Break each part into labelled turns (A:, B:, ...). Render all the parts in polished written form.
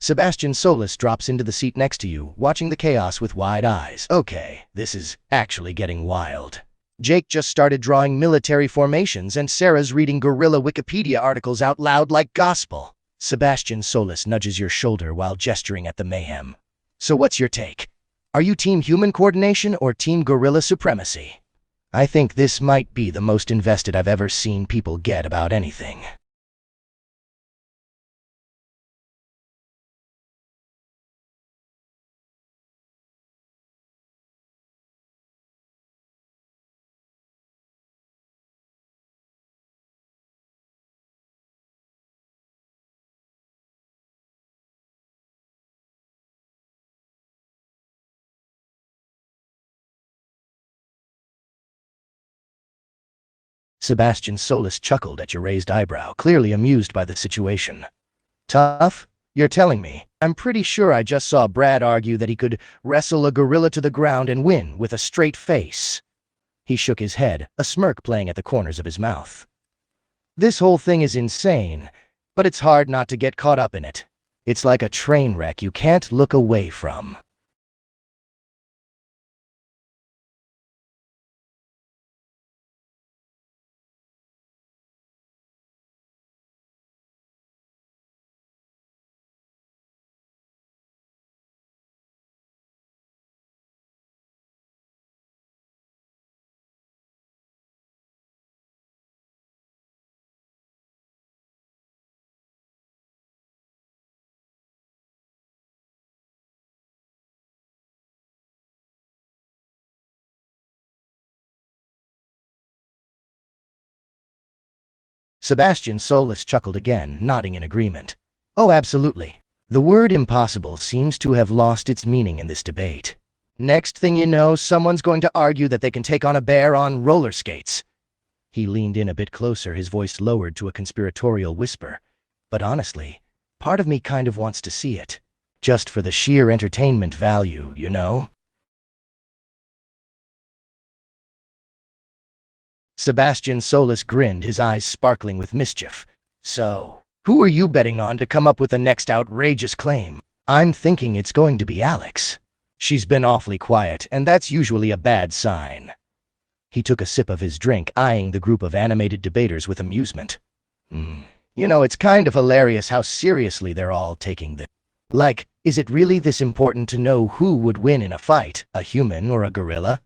A: Sebastian Solace drops into the seat next to you, watching the chaos with wide eyes. Okay, this is actually getting wild. Jake just started drawing military formations and Sarah's reading guerrilla Wikipedia articles out loud like gospel. Sebastian Solace nudges your shoulder while gesturing at the mayhem. So what's your take? Are you team human coordination or team guerrilla supremacy? I think this might be the most invested I've ever seen people get about anything. Sebastian Solace chuckled at your raised eyebrow, clearly amused by the situation. Tough? You're telling me? I'm pretty sure I just saw Brad argue that he could wrestle a gorilla to the ground and win with a straight face. He shook his head, a smirk playing at the corners of his mouth. This whole thing is insane, but it's hard not to get caught up in it. It's like a train wreck you can't look away from. Sebastian Solace chuckled again, nodding in agreement. Oh, absolutely. The word impossible seems to have lost its meaning in this debate. Next thing you know, someone's going to argue that they can take on a bear on roller skates. He leaned in a bit closer, his voice lowered to a conspiratorial whisper. But honestly, part of me kind of wants to see it. Just for the sheer entertainment value, you know? Sebastian Solace grinned, his eyes sparkling with mischief. So, who are you betting on to come up with the next outrageous claim? I'm thinking it's going to be Alex. She's been awfully quiet, and that's usually a bad sign. He took a sip of his drink, eyeing the group of animated debaters with amusement. You know, it's kind of hilarious how seriously they're all taking this. Like, is it really this important to know who would win in a fight, a human or a gorilla?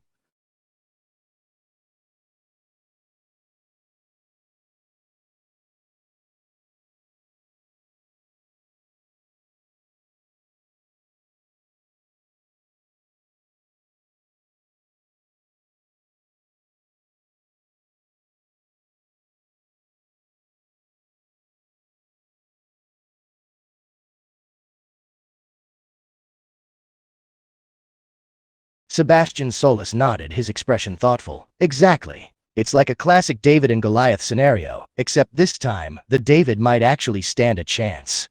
A: Sebastian Solace nodded, his expression thoughtful. Exactly. It's like a classic David and Goliath scenario, except this time, the David might actually stand a chance.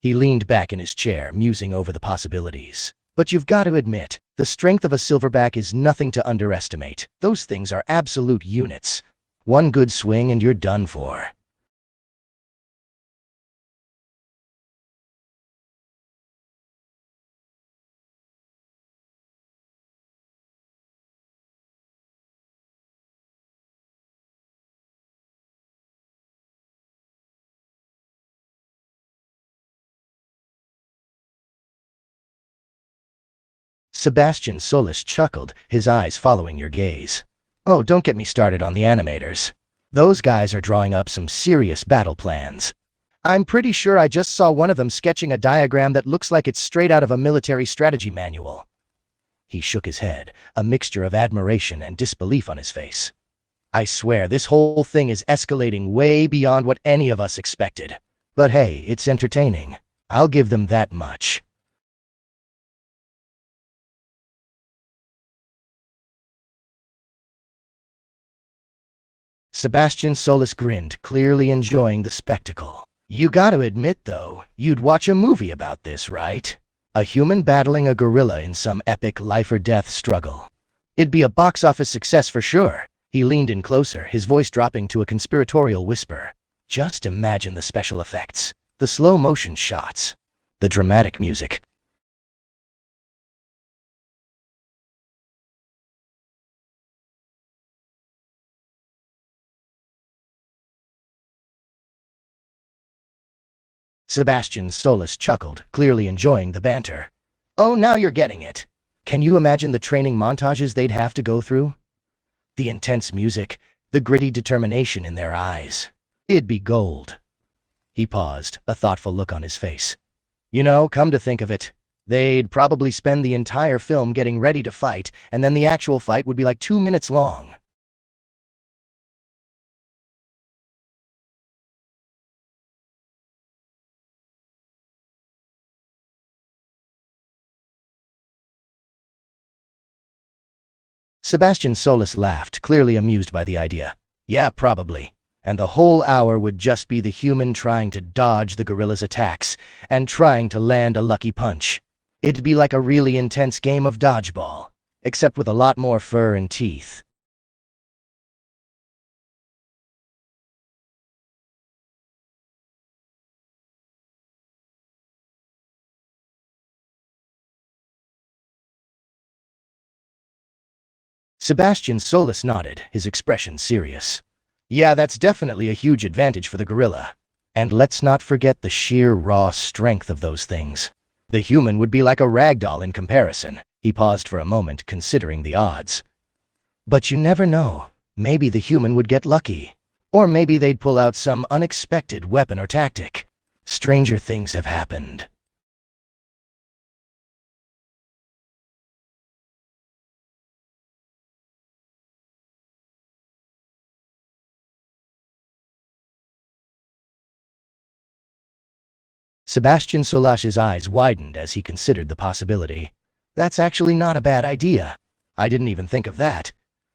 A: He leaned back in his chair, musing over the possibilities. But you've got to admit, the strength of a silverback is nothing to underestimate. Those things are absolute units. One good swing and you're done for. Sebastian Solace chuckled, his eyes following your gaze. Oh, don't get me started on the animators. Those guys are drawing up some serious battle plans. I'm pretty sure I just saw one of them sketching a diagram that looks like it's straight out of a military strategy manual. He shook his head, a mixture of admiration and disbelief on his face. I swear, this whole thing is escalating way beyond what any of us expected. But hey, it's entertaining. I'll give them that much. Sebastian Solace grinned, clearly enjoying the spectacle. You gotta admit, though, you'd watch a movie about this, right? A human battling a gorilla in some epic life-or-death struggle. It'd be a box office success for sure. He leaned in closer, his voice dropping to a conspiratorial whisper. Just imagine the special effects. The slow-motion shots. The dramatic music. Sebastian Solace chuckled, clearly enjoying the banter. Oh, now you're getting it. Can you imagine the training montages they'd have to go through? The intense music, the gritty determination in their eyes. It'd be gold. He paused, a thoughtful look on his face. You know, come to think of it, they'd probably spend the entire film getting ready to fight, and then the actual fight would be like 2 minutes long. Sebastian Solis laughed, clearly amused by the idea. Yeah, probably. And the whole hour would just be the human trying to dodge the gorilla's attacks, and trying to land a lucky punch. It'd be like a really intense game of dodgeball, except with a lot more fur and teeth. Sebastian Solis nodded, his expression serious. Yeah, that's definitely a huge advantage for the gorilla. And let's not forget the sheer raw strength of those things. The human would be like a rag doll in comparison. He paused for a moment, considering the odds. But you never know. Maybe the human would get lucky. Or maybe they'd pull out some unexpected weapon or tactic. Stranger things have happened. Sebastian Solace's eyes widened as he considered the possibility. That's actually not a bad idea. I didn't even think of that.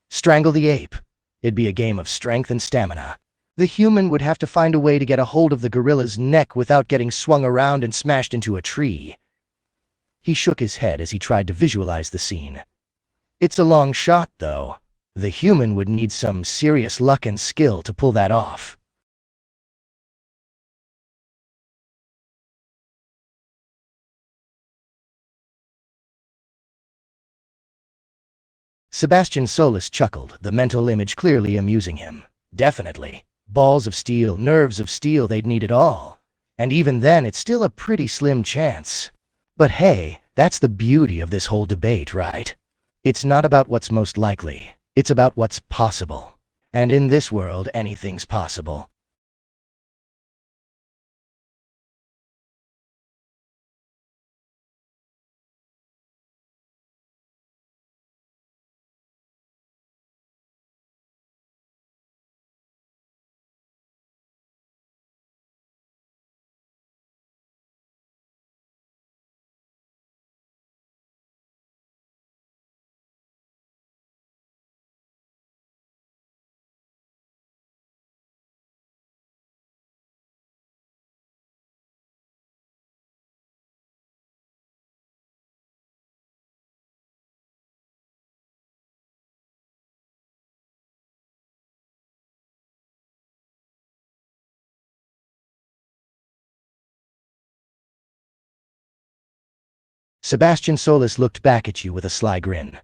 A: Strangle the ape. It'd be a game of strength and stamina. The human would have to find a way to get a hold of the gorilla's neck without getting swung around and smashed into a tree. He shook his head as he tried to visualize the scene. It's a long shot, though. The human would need some serious luck and skill to pull that off. Sebastian Solis chuckled, the mental image clearly amusing him. Definitely. Balls of steel, nerves of steel, they'd need it all. And even then, it's still a pretty slim chance. But hey, that's the beauty of this whole debate, right? It's not about what's most likely. It's about what's possible. And in this world, anything's possible. Sebastian Solis looked back at you with a sly grin.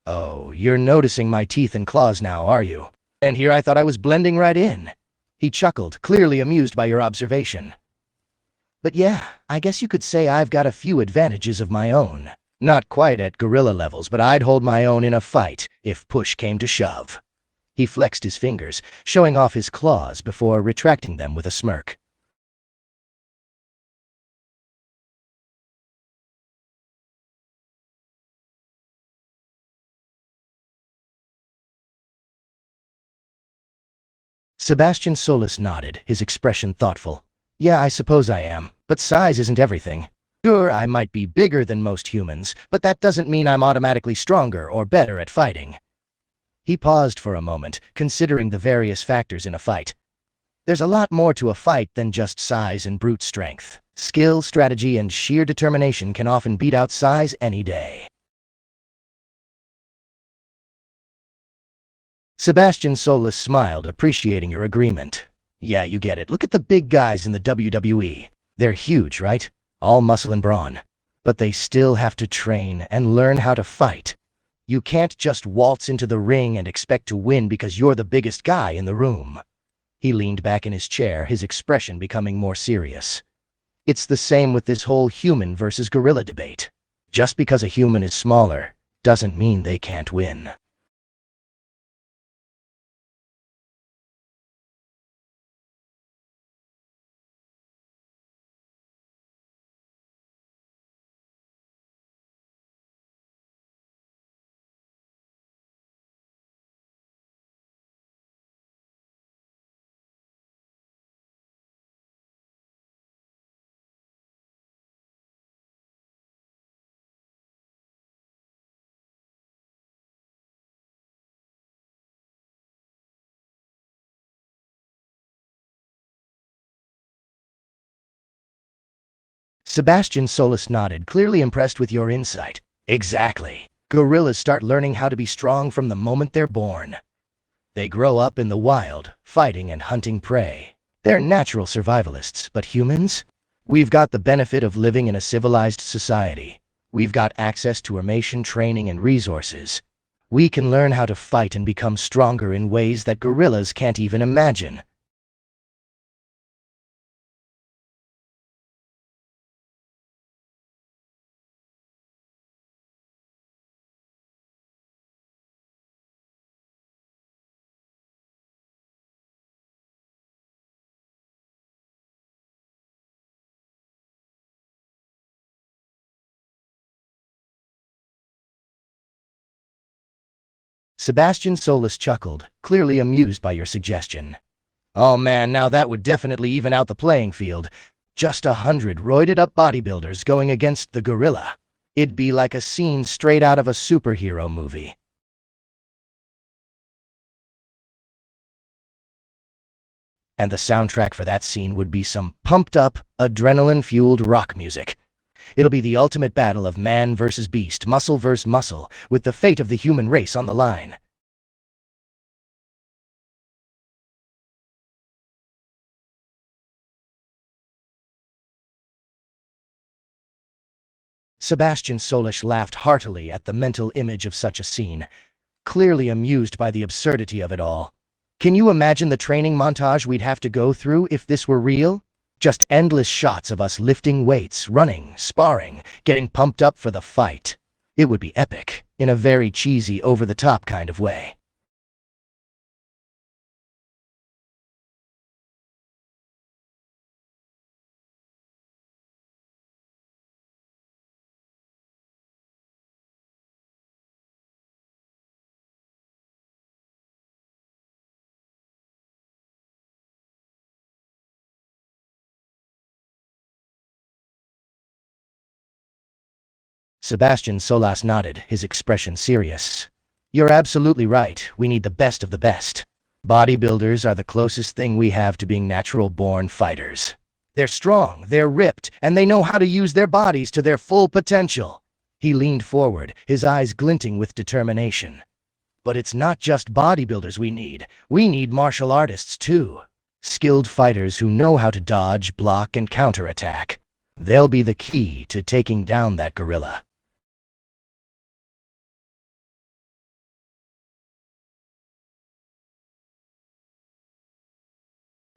A: Oh, you're noticing my teeth and claws now, are you? And here I thought I was blending right in. He chuckled, clearly amused by your observation. But yeah, I guess you could say I've got a few advantages of my own. Not quite at gorilla levels, but I'd hold my own in a fight, if push came to shove. He flexed his fingers, showing off his claws before retracting them with a smirk. Sebastian Solis nodded, his expression thoughtful. Yeah, I suppose I am, but size isn't everything. Sure, I might be bigger than most humans, but that doesn't mean I'm automatically stronger or better at fighting. He paused for a moment, considering the various factors in a fight. There's a lot more to a fight than just size and brute strength. Skill, strategy, and sheer determination can often beat out size any day. Sebastian Solis smiled, appreciating your agreement. Yeah, you get it. Look at the big guys in the WWE. They're huge, right? all muscle and brawn. But they still have to train and learn how to fight. You can't just waltz into the ring and expect to win because you're the biggest guy in the room. He leaned back in his chair, his expression becoming more serious. It's the same with this whole human versus gorilla debate. Just because a human is smaller doesn't mean they can't win. Sebastian Solace nodded, clearly impressed with your insight. Exactly. Gorillas start learning how to be strong from the moment they're born. They grow up in the wild, fighting and hunting prey. They're natural survivalists, but humans? We've got the benefit of living in a civilized society. We've got access to information, training, and resources. We can learn how to fight and become stronger in ways that gorillas can't even imagine. Sebastian Solis chuckled, clearly amused by your suggestion. Oh man, now that would definitely even out the playing field. Just 100 roided-up bodybuilders going against the gorilla. It'd be like a scene straight out of a superhero movie. And the soundtrack for that scene would be some pumped-up, adrenaline-fueled rock music. It'll be the ultimate battle of man versus beast, muscle versus muscle, with the fate of the human race on the line. Sebastian Solis laughed heartily at the mental image of such a scene, clearly amused by the absurdity of it all. Can you imagine the training montage we'd have to go through if this were real? Just endless shots of us lifting weights, running, sparring, getting pumped up for the fight. It would be epic, in a very cheesy, over-the-top kind of way. Sebastian Solas nodded, his expression serious. You're absolutely right, we need the best of the best. Bodybuilders are the closest thing we have to being natural-born fighters. They're strong, they're ripped, and they know how to use their bodies to their full potential. He leaned forward, his eyes glinting with determination. But it's not just bodybuilders we need martial artists too. Skilled fighters who know how to dodge, block, and counterattack. They'll be the key to taking down that gorilla.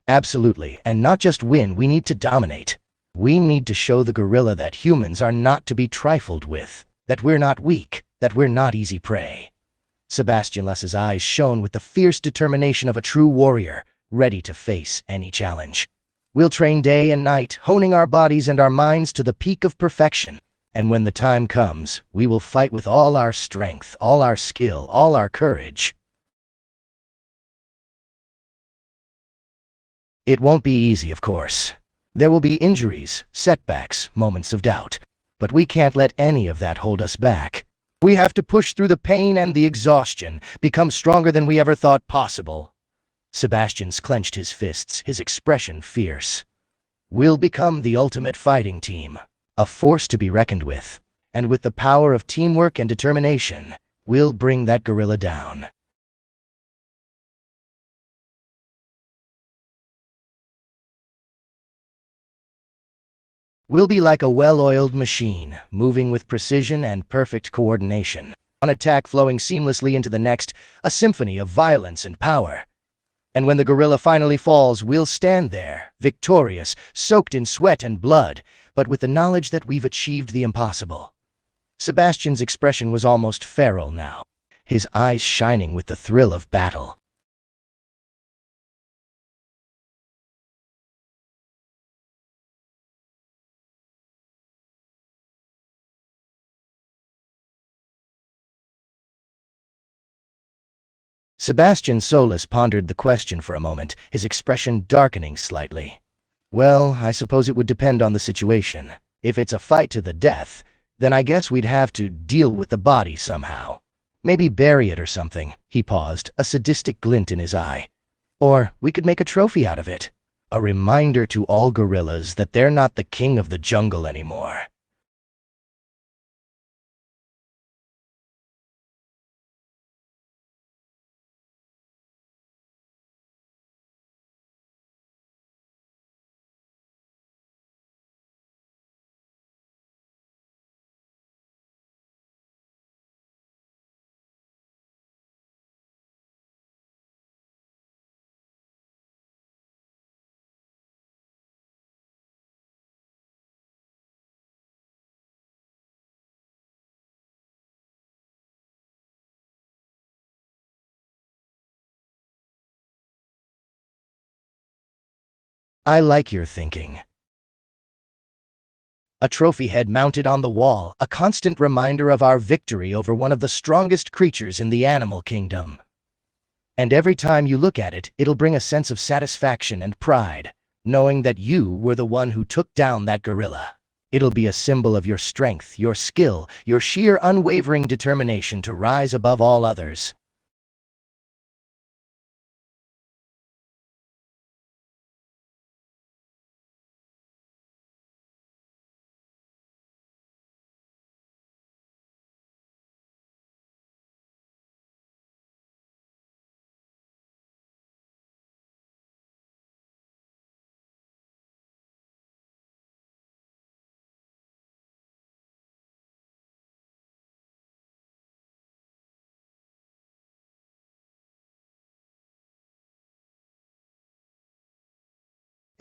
A: Absolutely, and not just win, we need to dominate. We need to show the gorilla that humans are not to be trifled with, that we're not weak, that we're not easy prey. Sebastian Less's eyes shone with the fierce determination of a true warrior, ready to face any challenge. We'll train day and night, honing our bodies and our minds to the peak of perfection. And when the time comes, we will fight with all our strength, all our skill, all our courage. It won't be easy, of course. There will be injuries, setbacks, moments of doubt. But we can't let any of that hold us back. We have to push through the pain and the exhaustion, become stronger than we ever thought possible. Sebastian's clenched his fists, his expression fierce. We'll become the ultimate fighting team, a force to be reckoned with. And with the power of teamwork and determination, we'll bring that gorilla down. We'll be like a well-oiled machine, moving with precision and perfect coordination. One attack flowing seamlessly into the next, a symphony of violence and power. And when the gorilla finally falls, we'll stand there, victorious, soaked in sweat and blood, but with the knowledge that we've achieved the impossible. Sebastian's expression was almost feral now, his eyes shining with the thrill of battle. Sebastian Solace pondered the question for a moment, his expression darkening slightly. Well, I suppose it would depend on the situation. If it's a fight to the death, then I guess we'd have to deal with the body somehow. Maybe bury it or something. He paused, a sadistic glint in his eye. Or we could make a trophy out of it. A reminder to all gorillas that they're not the king of the jungle anymore. I like your thinking. A trophy head mounted on the wall, a constant reminder of our victory over one of the strongest creatures in the animal kingdom. And every time you look at it, it'll bring a sense of satisfaction and pride, knowing that you were the one who took down that gorilla. It'll be a symbol of your strength, your skill, your sheer unwavering determination to rise above all others.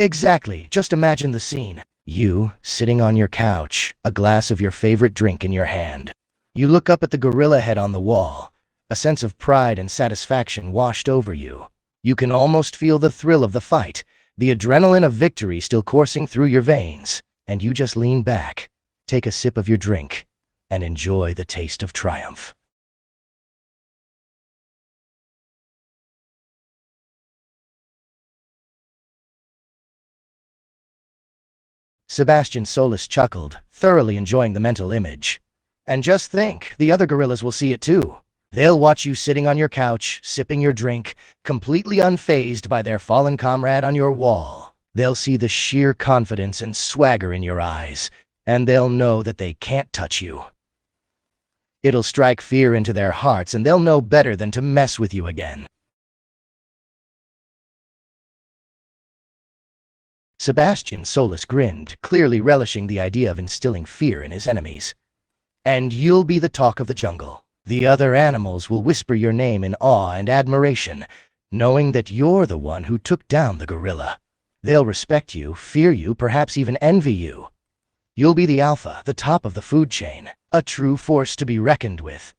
A: Exactly, just imagine the scene. You, sitting on your couch, a glass of your favorite drink in your hand. You look up at the gorilla head on the wall. A sense of pride and satisfaction washed over you. You can almost feel the thrill of the fight, the adrenaline of victory still coursing through your veins. And you just lean back, take a sip of your drink, and enjoy the taste of triumph. Sebastian Solis chuckled, thoroughly enjoying the mental image. And just think, the other gorillas will see it too. They'll watch you sitting on your couch, sipping your drink, completely unfazed by their fallen comrade on your wall. They'll see the sheer confidence and swagger in your eyes, and they'll know that they can't touch you. It'll strike fear into their hearts, and they'll know better than to mess with you again. Sebastian Solis grinned, clearly relishing the idea of instilling fear in his enemies. And you'll be the talk of the jungle. The other animals will whisper your name in awe and admiration, knowing that you're the one who took down the gorilla. They'll respect you, fear you, perhaps even envy you. You'll be the alpha, the top of the food chain, a true force to be reckoned with.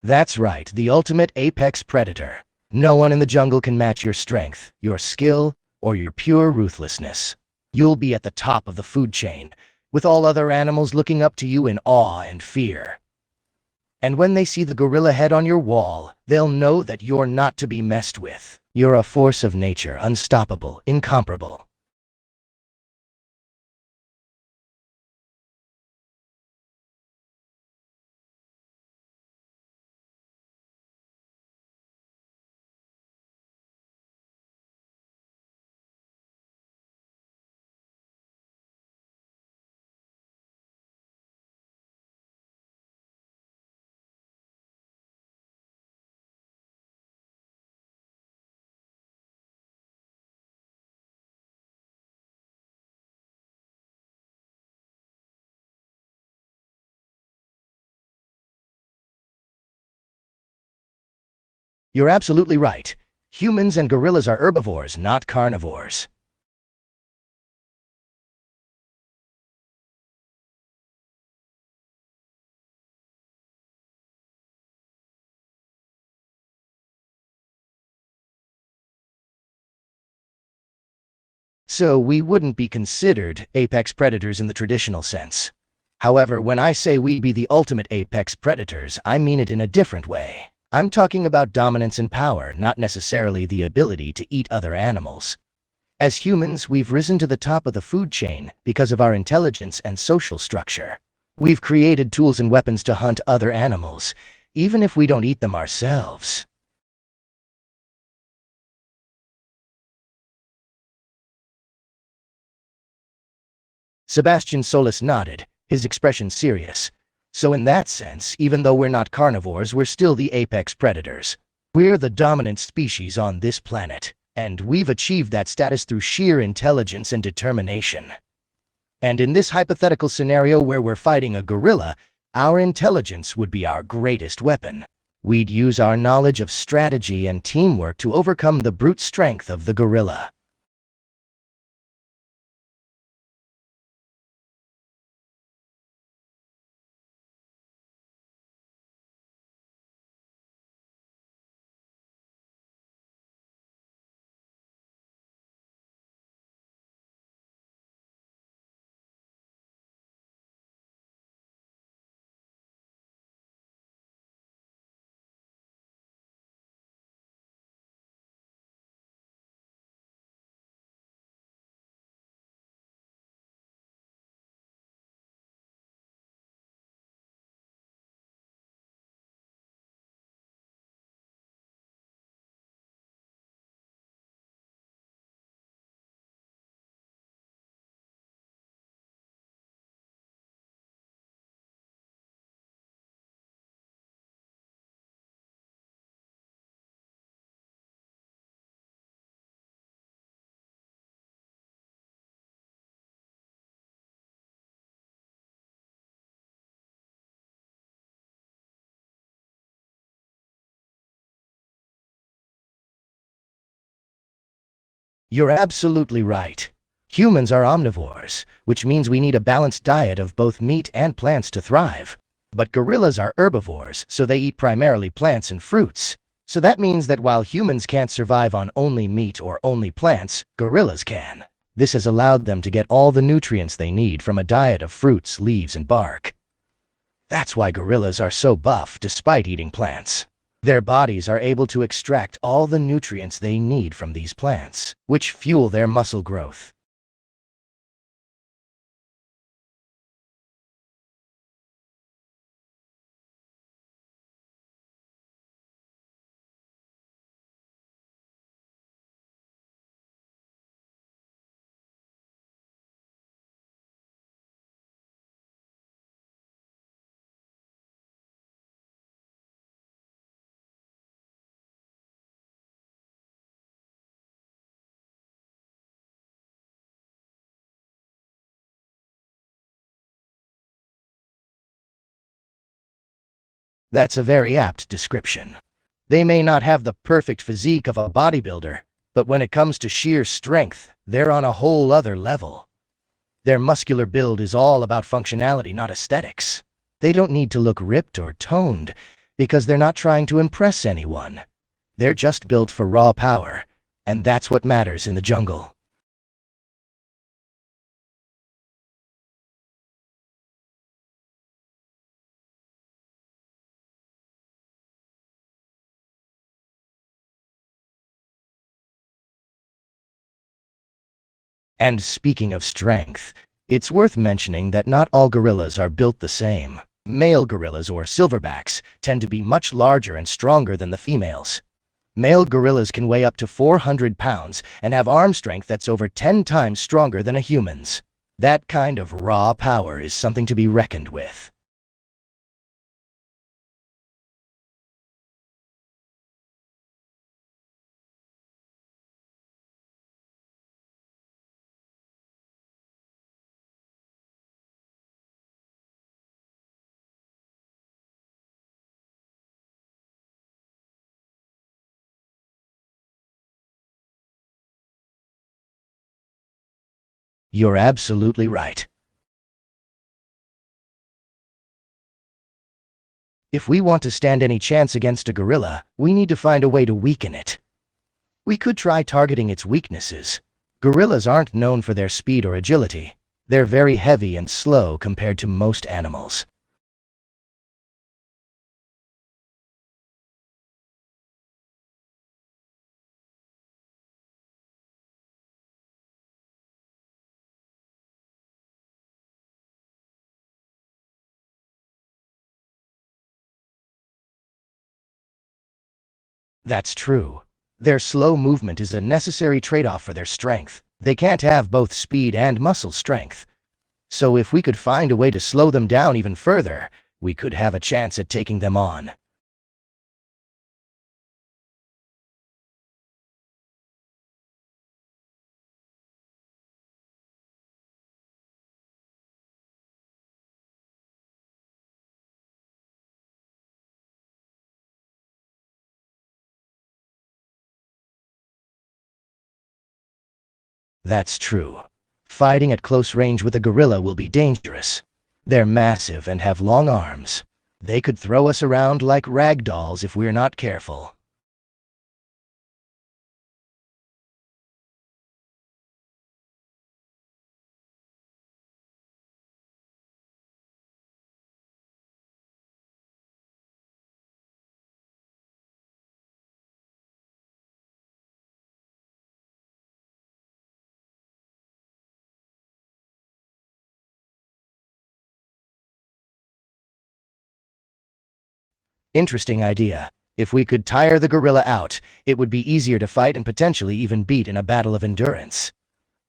A: That's right, the ultimate apex predator. No one in the jungle can match your strength, your skill, or your pure ruthlessness. You'll be at the top of the food chain, with all other animals looking up to you in awe and fear. And when they see the gorilla head on your wall, they'll know that you're not to be messed with. You're a force of nature, unstoppable, incomparable. You're absolutely right. Humans and gorillas are herbivores, not carnivores. So we wouldn't be considered apex predators in the traditional sense. However, when I say we'd be the ultimate apex predators, I mean it in a different way. I'm talking about dominance and power, not necessarily the ability to eat other animals. As humans, we've risen to the top of the food chain because of our intelligence and social structure. We've created tools and weapons to hunt other animals, even if we don't eat them ourselves. Sebastian Solace nodded, his expression serious. So in that sense, even though we're not carnivores, we're still the apex predators. We're the dominant species on this planet, and we've achieved that status through sheer intelligence and determination. And in this hypothetical scenario where we're fighting a gorilla, our intelligence would be our greatest weapon. We'd use our knowledge of strategy and teamwork to overcome the brute strength of the gorilla. You're absolutely right. Humans are omnivores, which means we need a balanced diet of both meat and plants to thrive. But gorillas are herbivores, so they eat primarily plants and fruits. So that means that while humans can't survive on only meat or only plants, gorillas can. This has allowed them to get all the nutrients they need from a diet of fruits, leaves, and bark. That's why gorillas are so buff despite eating plants. Their bodies are able to extract all the nutrients they need from these plants, which fuel their muscle growth. That's a very apt description. They may not have the perfect physique of a bodybuilder, but when it comes to sheer strength, they're on a whole other level. Their muscular build is all about functionality, not aesthetics. They don't need to look ripped or toned, because they're not trying to impress anyone. They're just built for raw power, and that's what matters in the jungle. And speaking of strength, it's worth mentioning that not all gorillas are built the same. Male gorillas, or silverbacks, tend to be much larger and stronger than the females. Male gorillas can weigh up to 400 pounds and have arm strength that's over 10 times stronger than a human's. That kind of raw power is something to be reckoned with. You're absolutely right. If we want to stand any chance against a gorilla, we need to find a way to weaken it. We could try targeting its weaknesses. Gorillas aren't known for their speed or agility. They're very heavy and slow compared to most animals. That's true. Their slow movement is a necessary trade-off for their strength. They can't have both speed and muscle strength. So if we could find a way to slow them down even further, we could have a chance at taking them on. That's true. Fighting at close range with a gorilla will be dangerous. They're massive and have long arms. They could throw us around like rag dolls if we're not careful. Interesting idea. If we could tire the gorilla out, it would be easier to fight and potentially even beat in a battle of endurance.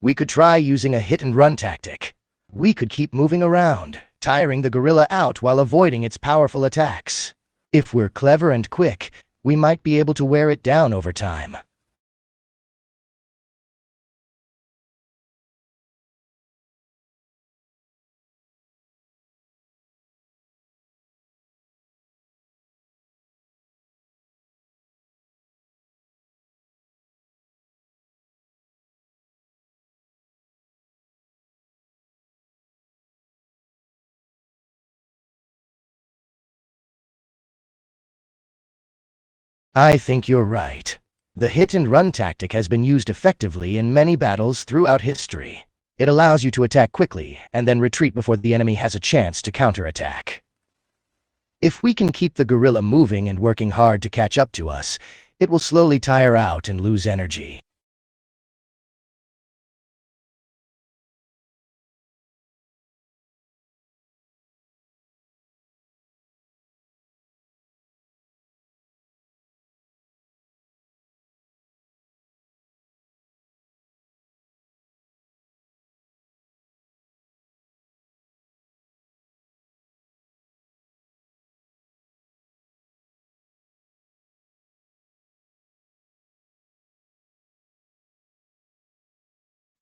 A: We could try using a hit-and-run tactic. We could keep moving around, tiring the gorilla out while avoiding its powerful attacks. If we're clever and quick, we might be able to wear it down over time. I think you're right. The hit-and-run tactic has been used effectively in many battles throughout history. It allows you to attack quickly and then retreat before the enemy has a chance to counterattack. If we can keep the gorilla moving and working hard to catch up to us, it will slowly tire out and lose energy.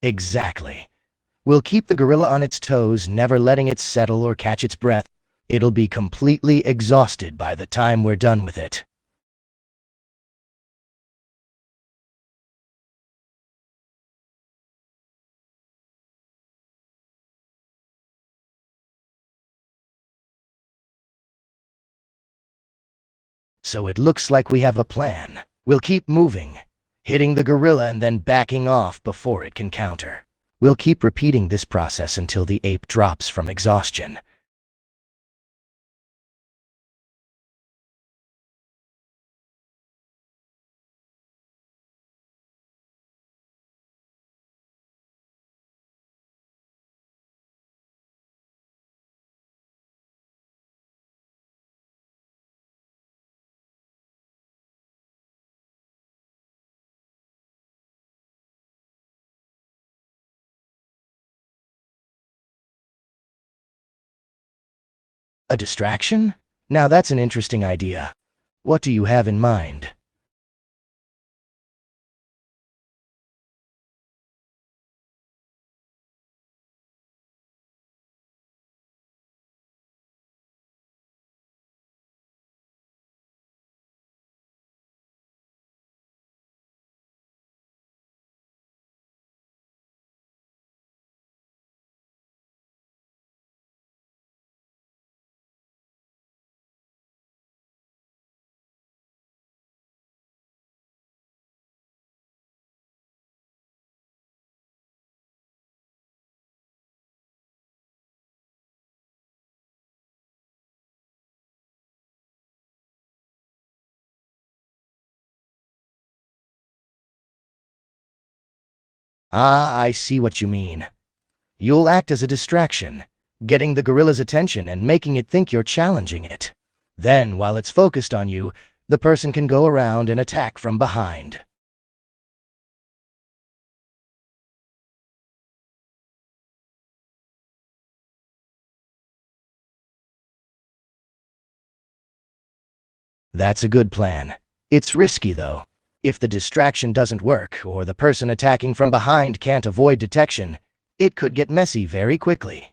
A: Exactly. We'll keep the gorilla on its toes, never letting it settle or catch its breath. It'll be completely exhausted by the time we're done with it. So it looks like we have a plan. We'll keep moving, hitting the gorilla and then backing off before it can counter. We'll keep repeating this process until the ape drops from exhaustion. A distraction? Now that's an interesting idea. What do you have in mind? Ah, I see what you mean. You'll act as a distraction, getting the gorilla's attention and making it think you're challenging it. Then, while it's focused on you, the person can go around and attack from behind. That's a good plan. It's risky, though. If the distraction doesn't work, or the person attacking from behind can't avoid detection, it could get messy very quickly.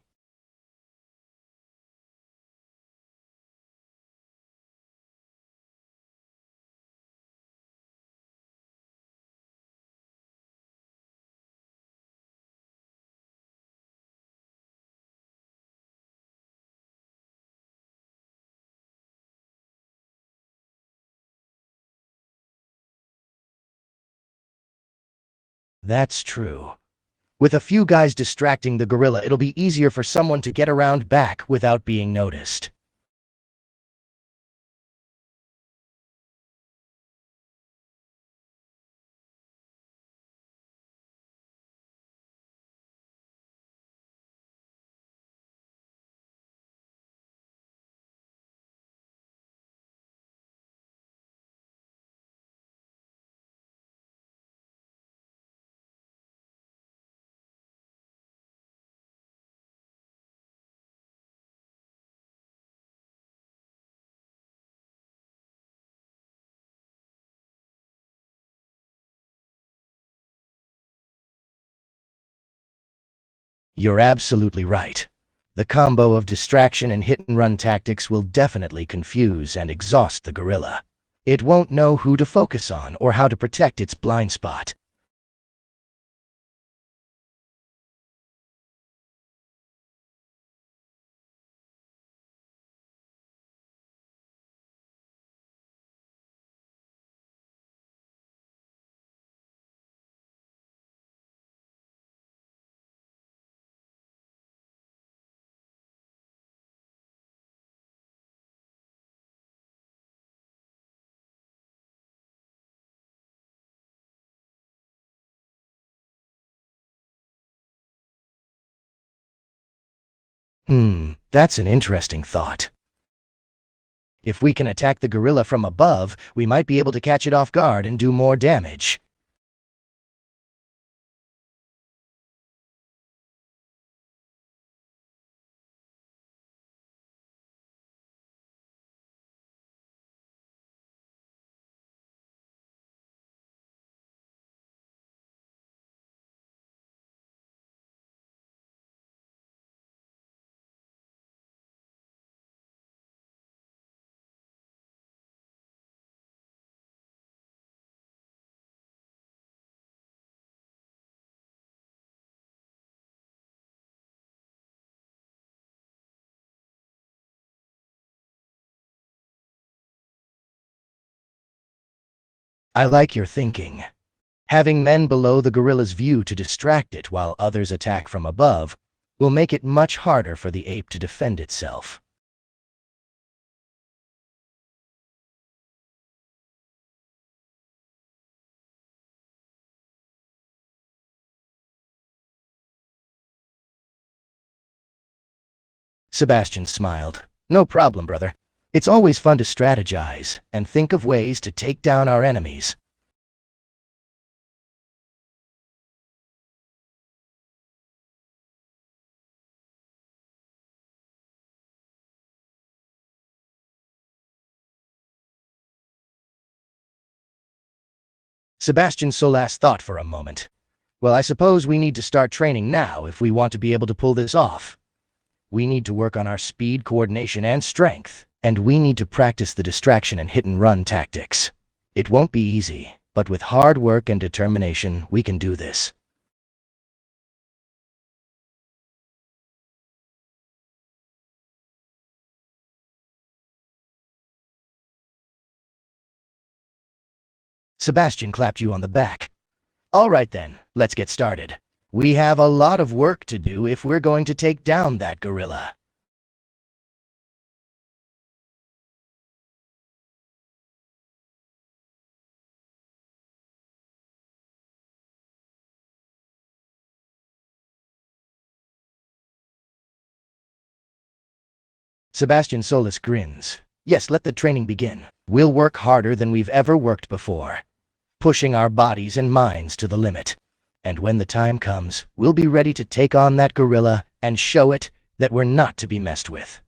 A: That's true. With a few guys distracting the gorilla, it'll be easier for someone to get around back without being noticed. You're absolutely right. The combo of distraction and hit-and-run tactics will definitely confuse and exhaust the gorilla. It won't know who to focus on or how to protect its blind spot. That's an interesting thought. If we can attack the gorilla from above, we might be able to catch it off guard and do more damage. I like your thinking. Having men below the gorilla's view to distract it while others attack from above will make it much harder for the ape to defend itself. Sebastian smiled. No problem, brother. It's always fun to strategize and think of ways to take down our enemies. Sebastian Solace thought for a moment. Well, I suppose we need to start training now if we want to be able to pull this off. We need to work on our speed, coordination, and strength. And we need to practice the distraction and hit-and-run tactics. It won't be easy, but with hard work and determination, we can do this. Sebastian clapped you on the back. All right then, let's get started. We have a lot of work to do if we're going to take down that gorilla. Sebastian Solace grins. Yes, let the training begin. We'll work harder than we've ever worked before, pushing our bodies and minds to the limit. And when the time comes, we'll be ready to take on that gorilla and show it that we're not to be messed with.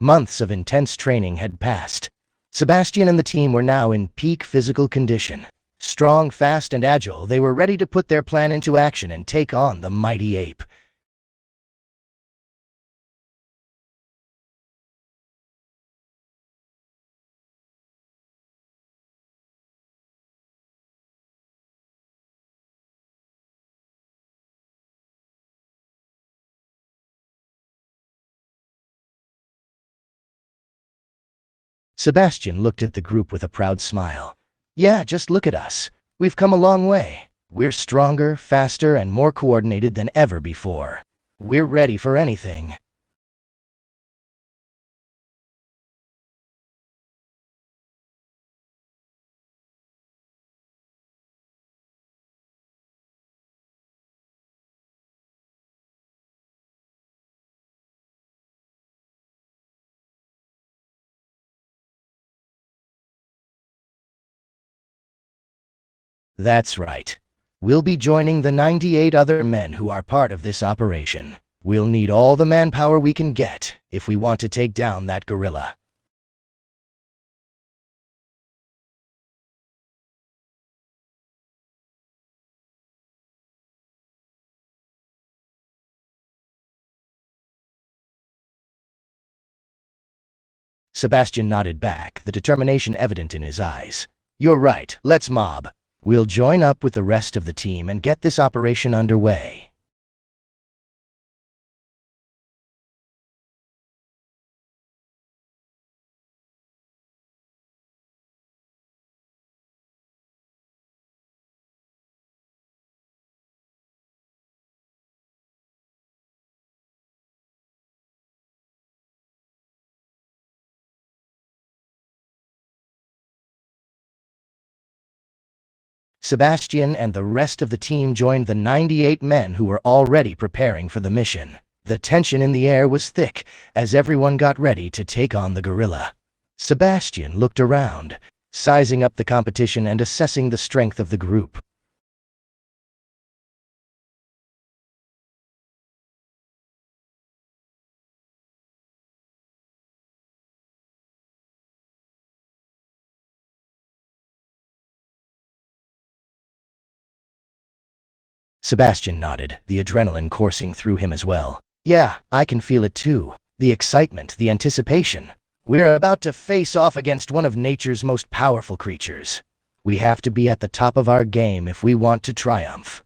A: Months of intense training had passed. Sebastian and the team were now in peak physical condition. Strong, fast, and agile, they were ready to put their plan into action and take on the mighty ape. Sebastian looked at the group with a proud smile. Yeah, just look at us. We've come a long way. We're stronger, faster, and more coordinated than ever before. We're ready for anything. That's right. We'll be joining the 98 other men who are part of this operation. We'll need all the manpower we can get if we want to take down that gorilla. Sebastian nodded back, the determination evident in his eyes. You're right, let's mob. We'll join up with the rest of the team and get this operation underway. Sebastian and the rest of the team joined the 98 men who were already preparing for the mission. The tension in the air was thick as everyone got ready to take on the gorilla. Sebastian looked around, sizing up the competition and assessing the strength of the group. Sebastian nodded, the adrenaline coursing through him as well. Yeah, I can feel it too. The excitement, the anticipation. We're about to face off against one of nature's most powerful creatures. We have to be at the top of our game if we want to triumph.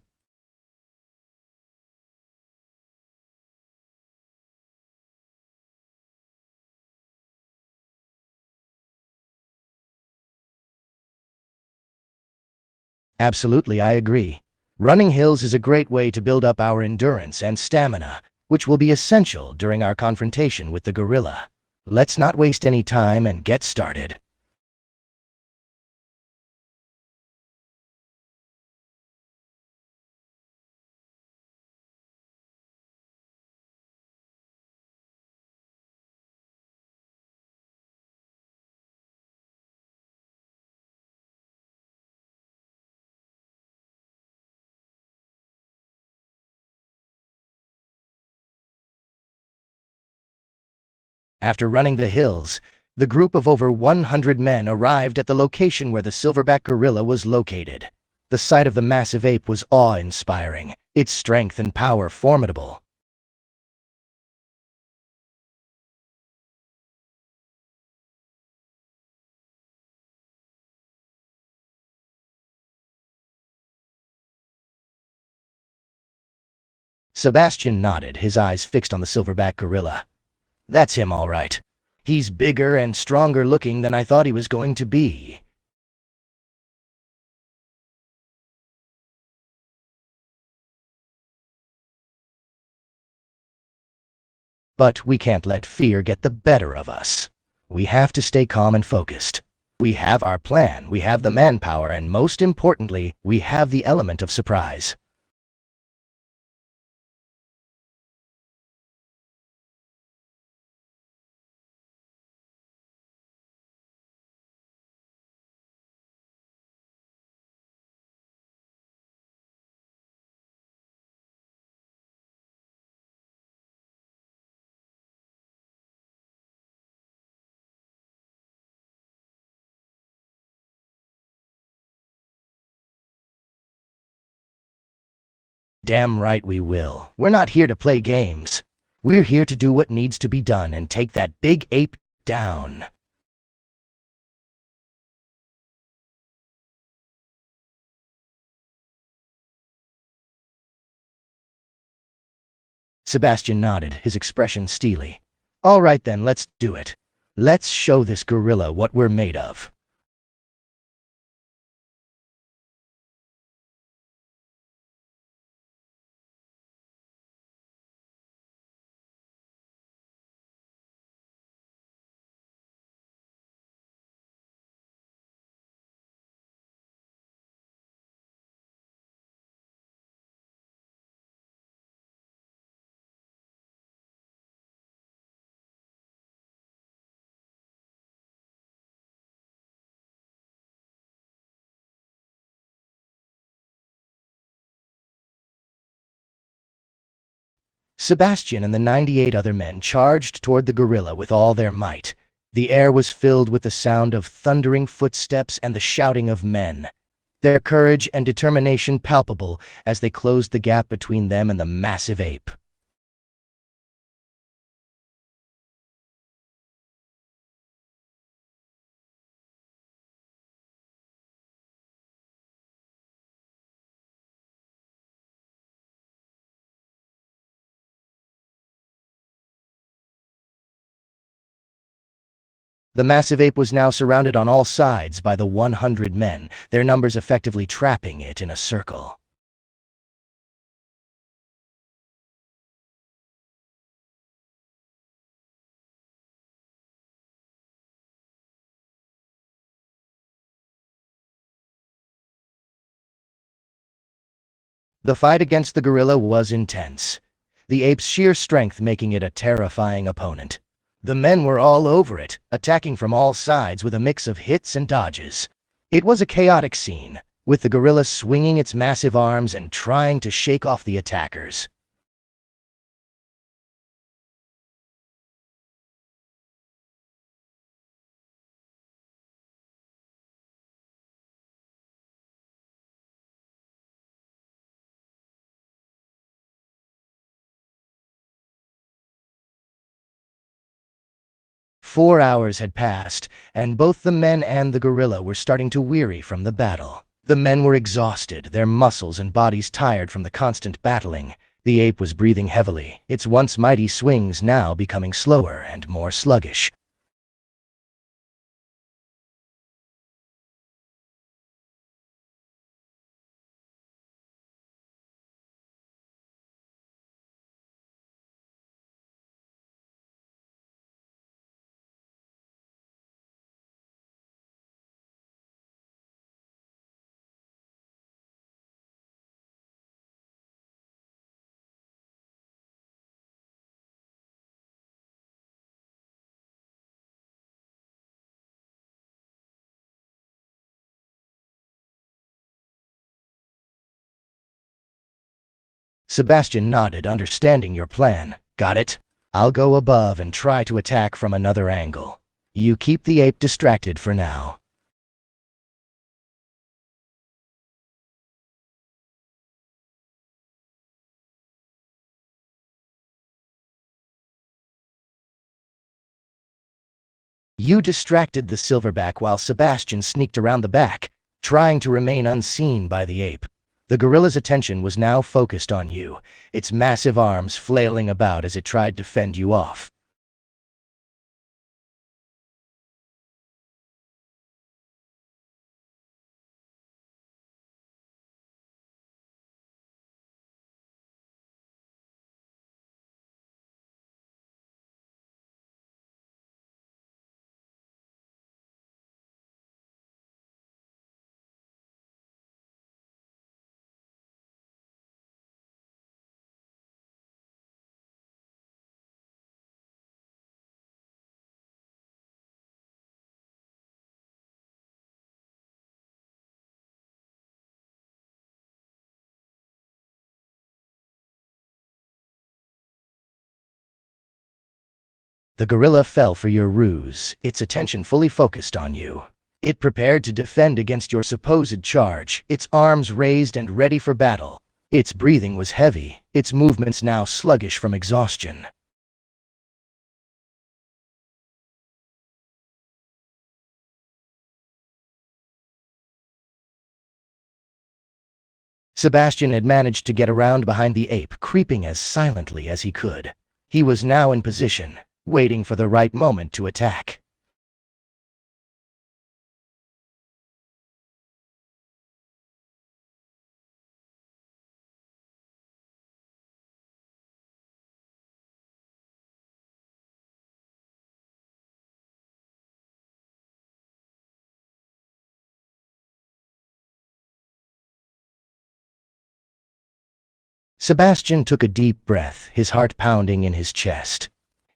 A: Absolutely, I agree. Running hills is a great way to build up our endurance and stamina, which will be essential during our confrontation with the gorilla. Let's not waste any time and get started. After running the hills, the group of over 100 men arrived at the location where the silverback gorilla was located. The sight of the massive ape was awe-inspiring, its strength and power formidable. Sebastian nodded, his eyes fixed on the silverback gorilla. That's him, all right. He's bigger and stronger looking than I thought he was going to be. But we can't let fear get the better of us. We have to stay calm and focused. We have our plan, we have the manpower, and most importantly, we have the element of surprise. Damn right we will. We're not here to play games. We're here to do what needs to be done and take that big ape down. Sebastian nodded, his expression steely. All right then, let's do it. Let's show this gorilla what we're made of. Sebastian and the 98 other men charged toward the gorilla with all their might. The air was filled with the sound of thundering footsteps and the shouting of men, their courage and determination palpable as they closed the gap between them and the massive ape. The massive ape was now surrounded on all sides by the 100 men, their numbers effectively trapping it in a circle. The fight against the gorilla was intense, the ape's sheer strength making it a terrifying opponent. The men were all over it, attacking from all sides with a mix of hits and dodges. It was a chaotic scene, with the gorilla swinging its massive arms and trying to shake off the attackers. 4 hours had passed, and both the men and the gorilla were starting to weary from the battle. The men were exhausted, their muscles and bodies tired from the constant battling. The ape was breathing heavily, its once mighty swings now becoming slower and more sluggish. Sebastian nodded, understanding your plan. Got it? I'll go above and try to attack from another angle. You keep the ape distracted for now. You distracted the silverback while Sebastian sneaked around the back, trying to remain unseen by the ape. The gorilla's attention was now focused on you, its massive arms flailing about as it tried to fend you off. The gorilla fell for your ruse, its attention fully focused on you. It prepared to defend against your supposed charge, its arms raised and ready for battle. Its breathing was heavy, its movements now sluggish from exhaustion. Sebastian had managed to get around behind the ape, creeping as silently as he could. He was now in position, waiting for the right moment to attack. Sebastian took a deep breath, his heart pounding in his chest.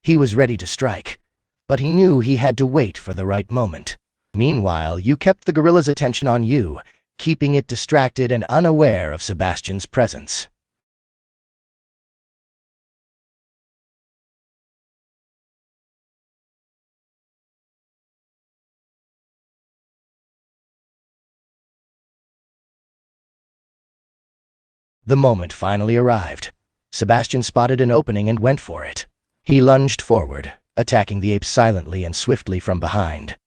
A: He was ready to strike, but he knew he had to wait for the right moment. Meanwhile, you kept the gorilla's attention on you, keeping it distracted and unaware of Sebastian's presence. The moment finally arrived. Sebastian spotted an opening and went for it. He lunged forward, attacking the ape silently and swiftly from behind.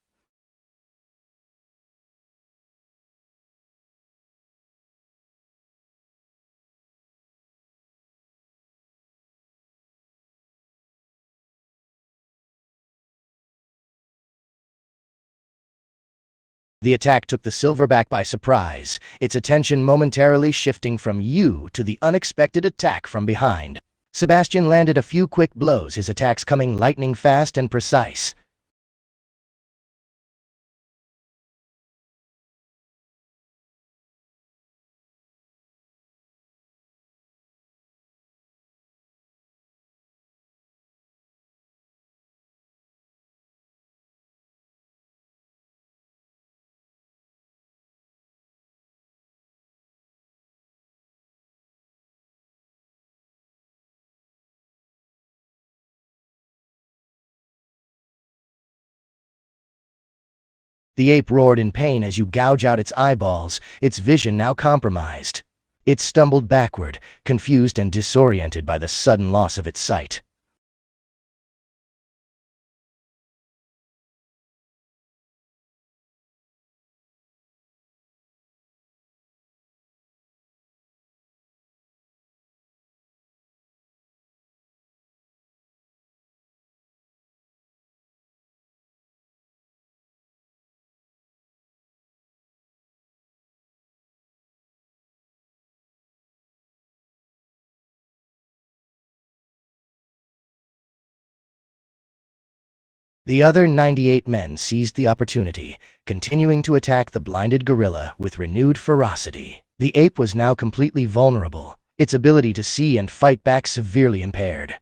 A: The attack took the silverback by surprise, its attention momentarily shifting from you to the unexpected attack from behind. Sebastian landed a few quick blows, his attacks coming lightning fast and precise. The ape roared in pain as you gouge out its eyeballs, its vision now compromised. It stumbled backward, confused and disoriented by the sudden loss of its sight. The other 98 men seized the opportunity, continuing to attack the blinded gorilla with renewed ferocity. The ape was now completely vulnerable, its ability to see and fight back severely impaired.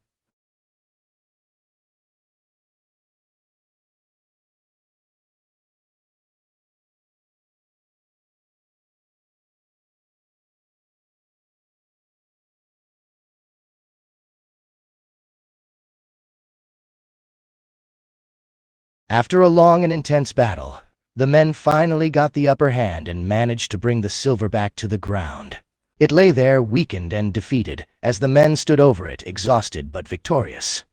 A: After a long and intense battle, the men finally got the upper hand and managed to bring the silverback to the ground. It lay there weakened and defeated, as the men stood over it, exhausted but victorious.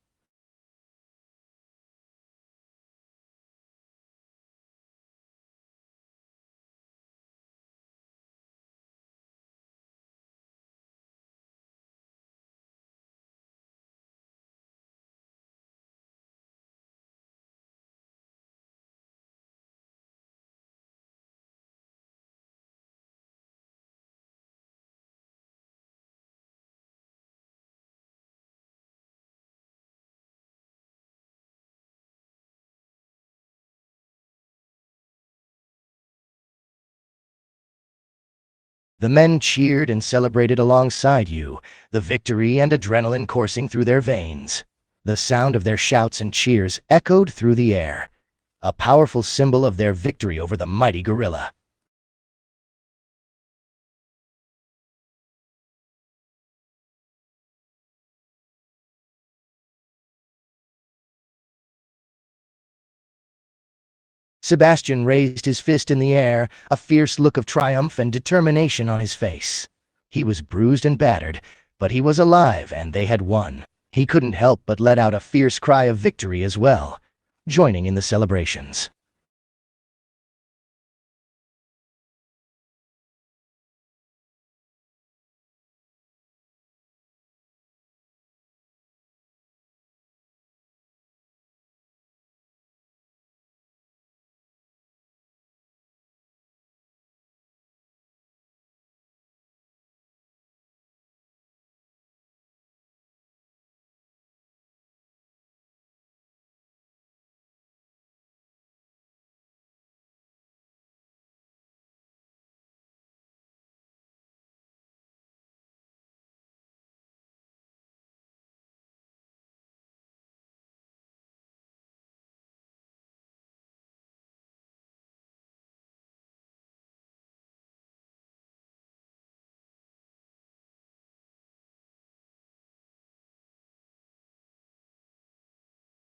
A: The men cheered and celebrated alongside you, the victory and adrenaline coursing through their veins. The sound of their shouts and cheers echoed through the air, a powerful symbol of their victory over the mighty gorilla. Sebastian raised his fist in the air, a fierce look of triumph and determination on his face. He was bruised and battered, but he was alive and they had won. He couldn't help but let out a fierce cry of victory as well, joining in the celebrations.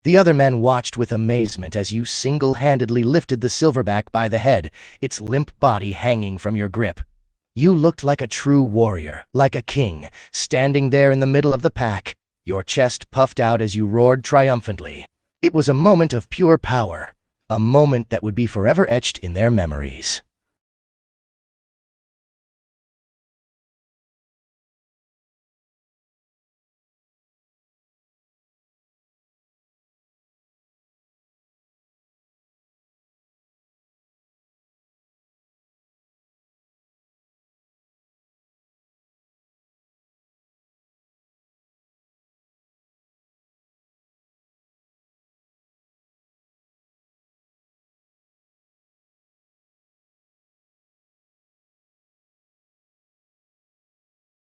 A: The other men watched with amazement as you single-handedly lifted the silverback by the head, its limp body hanging from your grip. You looked like a true warrior, like a king, standing there in the middle of the pack, your chest puffed out as you roared triumphantly. It was a moment of pure power, a moment that would be forever etched in their memories.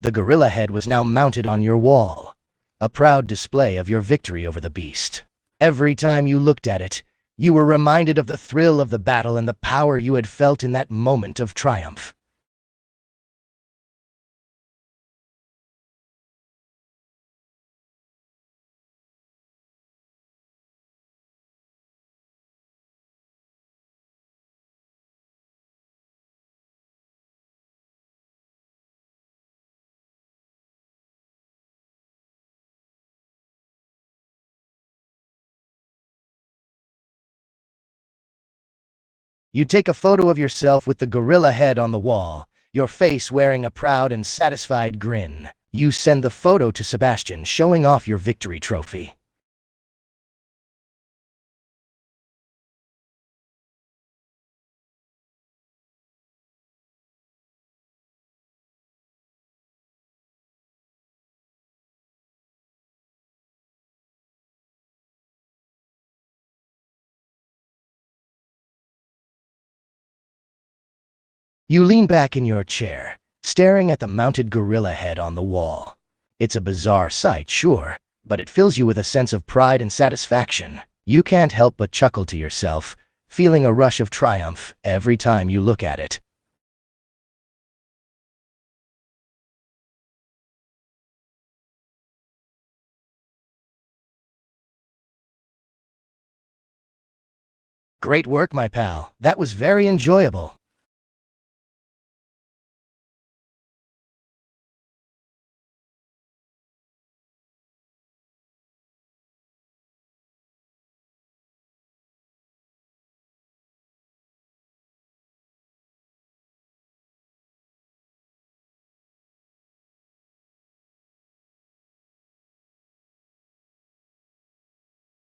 A: The gorilla head was now mounted on your wall, a proud display of your victory over the beast. Every time you looked at it, you were reminded of the thrill of the battle and the power you had felt in that moment of triumph. You take a photo of yourself with the gorilla head on the wall, your face wearing a proud and satisfied grin. You send the photo to Sebastian, showing off your victory trophy. You lean back in your chair, staring at the mounted gorilla head on the wall. It's a bizarre sight, sure, but it fills you with a sense of pride and satisfaction. You can't help but chuckle to yourself, feeling a rush of triumph every time you look at it. Great work, my pal. That was very enjoyable.